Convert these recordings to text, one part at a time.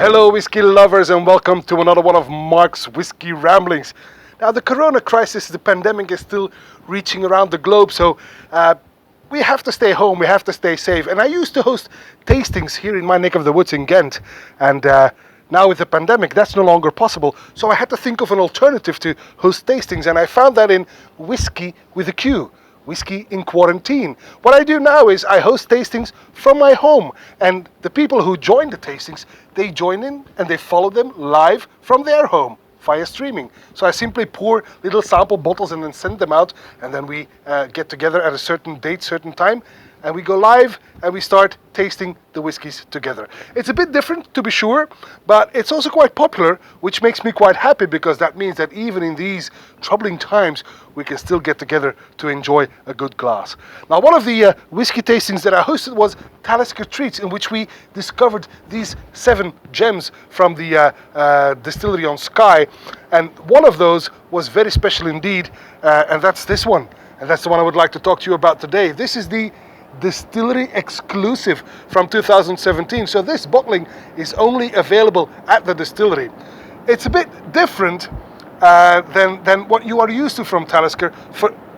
Hello whiskey lovers and welcome to another one of Mark's Whiskey Ramblings. Now the corona crisis, the pandemic is still reaching around the globe, so we have to stay home, we have to stay safe. And I used to host tastings here in my neck of the woods in Ghent, and now with the pandemic that's no longer possible. So I had to think of an alternative to host tastings, and I found that in Whisky with a Q. Whiskey in Quarantine. What I do now is I host tastings from my home, and the people who join the tastings, they join in and they follow them live from their home via streaming. So I simply pour little sample bottles and then send them out, and then we get together at a certain date, certain time, and we go live and we start tasting the whiskies together. It's a bit different, to be sure, but it's also quite popular, which makes me quite happy, because that means that even in these troubling times we can still get together to enjoy a good glass. Now, one of the whiskey tastings that I hosted was Talisker Treats, in which we discovered these 7 gems from the distillery on Skye, and one of those was very special indeed, and that's this one, and that's the one I would like to talk to you about today. This is the Distillery Exclusive from 2017. So this bottling is only available at the distillery. It's a bit different than what you are used to from Talisker,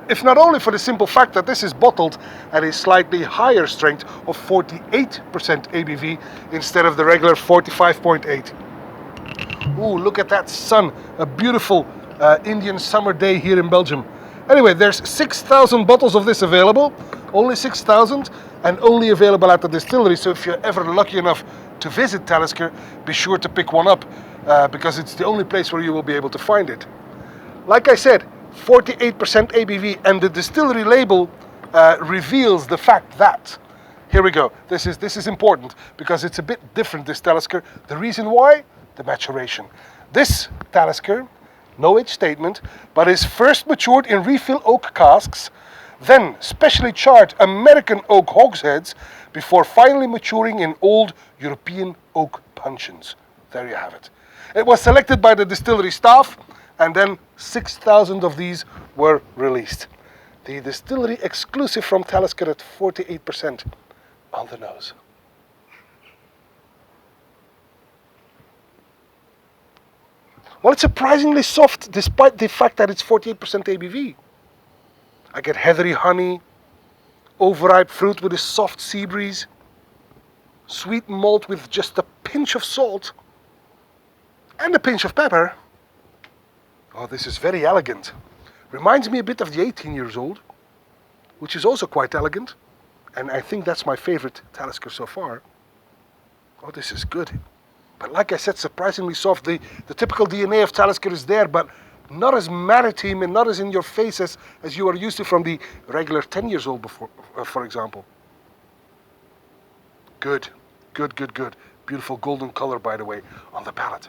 if not only for the simple fact that this is bottled at a slightly higher strength of 48% ABV instead of the regular 45.8. Ooh, look at that sun, a beautiful Indian summer day here in Belgium. Anyway, there's 6,000 bottles of this available, only 6,000, and only available at the distillery. So if you're ever lucky enough to visit Talisker, be sure to pick one up, because it's the only place where you will be able to find it. Like I said, 48% ABV, and the distillery label reveals the fact that, here we go, this is important, because it's a bit different, this Talisker. The reason why? The maturation. This Talisker, no age statement, but is first matured in refill oak casks, then specially charred American oak hogsheads, before finally maturing in old European oak puncheons. There you have it. It was selected by the distillery staff, and then 6,000 of these were released. The Distillery Exclusive from Talisker at 48% on the nose. Well, it's surprisingly soft despite the fact that it's 48% ABV. I get heathery honey, overripe fruit with a soft sea breeze, sweet malt with just a pinch of salt, and a pinch of pepper. Oh, this is very elegant. Reminds me a bit of the 18 years old, which is also quite elegant, and I think that's my favorite Talisker so far. Oh, this is good. But like I said, surprisingly soft. The typical DNA of Talisker is there, but not as maritime and not as in your face as you are used to from the regular 10 years old before, for example. Good, good, good, good. Beautiful golden color, by the way, on the palate.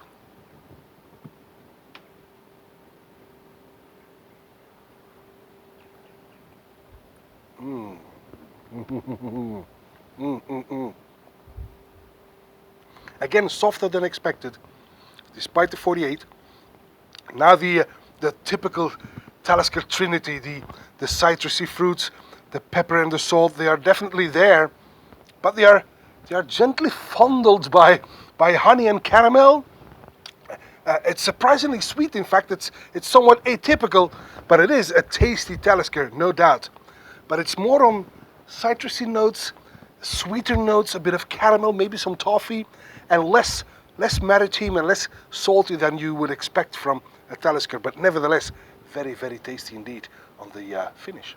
Again, softer than expected, despite the 48. Now the typical Talisker trinity, the citrusy fruits, the pepper and the salt, they are definitely there, but they are gently fondled by honey and caramel. It's surprisingly sweet. In fact, it's somewhat atypical, but it is a tasty Talisker, no doubt. But it's more on citrusy notes, sweeter notes, a bit of caramel, maybe some toffee, and less maritime and less salty than you would expect from a Talisker, but nevertheless very, very tasty indeed on the finish.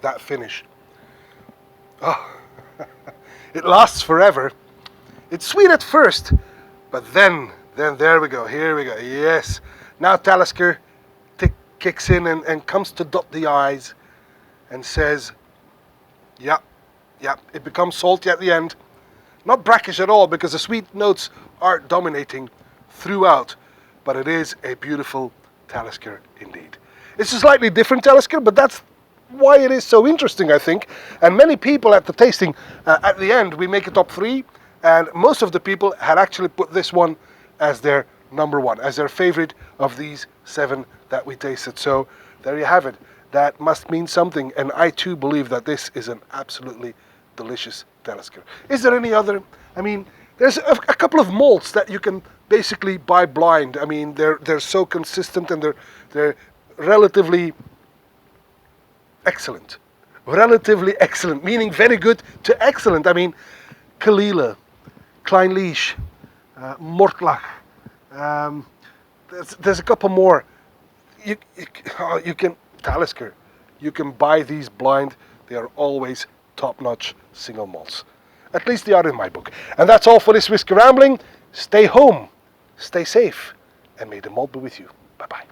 That finish. Oh, it lasts forever. It's sweet at first, but then there we go, here we go, yes. Now Talisker kicks in and comes to dot the I's and says, yeah, it becomes salty at the end. Not brackish at all, because the sweet notes are dominating throughout, but it is a beautiful Talisker indeed. It's a slightly different Talisker, but that's why it is so interesting, I think. And many people at the tasting, at the end, we make a top 3, and most of the people had actually put this one as their number 1, as their favorite of these 7 that we tasted. So there you have it. That must mean something, and I too believe that this is an absolutely delicious Talisker. Is there any other? I mean, there's a couple of malts that you can basically buy blind. I mean, they're so consistent, and they're relatively excellent. Relatively excellent, meaning very good to excellent. I mean, Kalila, Kleinlish, Mortlach. There's a couple more. You can Talisker. You can buy these blind. They are always top-notch single malts. At least they are in my book. And that's all for this Whiskey Rambling. Stay home, stay safe, and may the malt be with you. Bye-bye.